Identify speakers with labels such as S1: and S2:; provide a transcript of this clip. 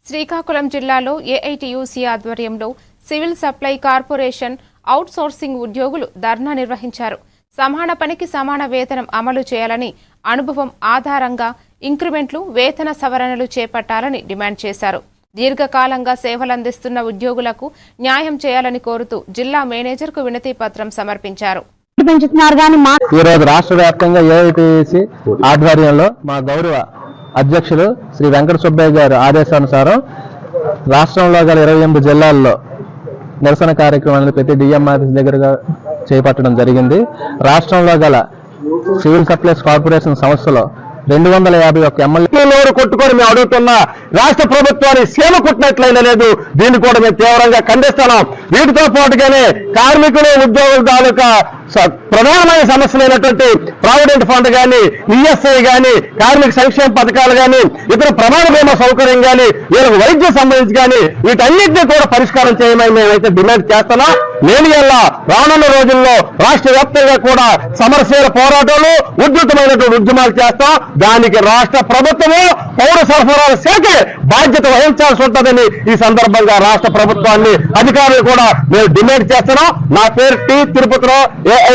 S1: శ్రీకాకుళం జిల్లాలో ఏఐటీయూసీ ఆధ్వర్యంలో civil supply corporation out sourcing ఉద్యోగులు ధర్నా నిర్వహించారు. సమాన పనికి సమాన వేతనం అమలు చేయాలని, అనుభవం ఆధారంగా ఇంక్రిమెంట్లు, వేతన సవరణలు చేపట్టాలని డిమాండ్ చేశారు. దీర్ఘకాలంగా సేవలందిస్తున్న ఉద్యోగులకు న్యాయం చేయాలని కోరుతూ జిల్లా మేనేజర్కు వినతి పత్రం సమర్పించారు.
S2: ఈరోజు రాష్ట్ర వ్యాప్తంగా ఏఐటీయూసీ ఆధ్వర్యంలో మా గౌరవ అధ్యక్షులు శ్రీ వెంకట సుబ్బయ్య గారు ఆదేశానుసారం రాష్ట్రంలో గల 28 జిల్లాల్లో నిరసన కార్యక్రమాలను ప్రతి డిఎం ఆఫీస్ దగ్గరగా చేపట్టడం జరిగింది. రాష్ట్రంలో గల సివిల్ సప్లైస్ కార్పొరేషన్ సంస్థలో 251 ఎమ్మెల్యేలు కొట్టుకొని మేము అడుగుతున్న రాష్ట్ర ప్రభుత్వాన్ని సీమ కుట్టినట్లయినా లేదు. దీన్ని కూడా మేము తీవ్రంగా ఖండిస్తున్నాం. వీటితో పాటుగానే కార్మికులు, ఉద్యోగుల తాలూకా ప్రధానమైన సమస్యలైనటువంటి ప్రావిడెంట్ ఫండ్ కానీ, ఈఎస్ఐ కానీ, కార్మిక సంక్షేమ పథకాలు కానీ, ఇతర ప్రమాద బీమా సౌకర్యం కానీ, వీళ్ళకి వైద్యం సంబంధించి కానీ వీటన్నిటినీ కూడా పరిష్కారం చేయమని మేమైతే డిమాండ్ చేస్తున్నాం. నేను ఇలా రానున్న రోజుల్లో రాష్ట్ర వ్యాప్తంగా కూడా సమరశీల పోరాటాలు, ఉధృతమైనటువంటి ఉద్యమాలు చేస్తాం. దానికి రాష్ట్ర ప్రభుత్వము, పౌర సరఫరాల శాఖ బాధ్యత వహించాల్సి ఉంటుందని ఈ సందర్భంగా రాష్ట్ర ప్రభుత్వాన్ని, అధికారులు కూడా మేము డిమాండ్ చేస్తున్నాం. నా పేరు టి తిరుపతిరావు.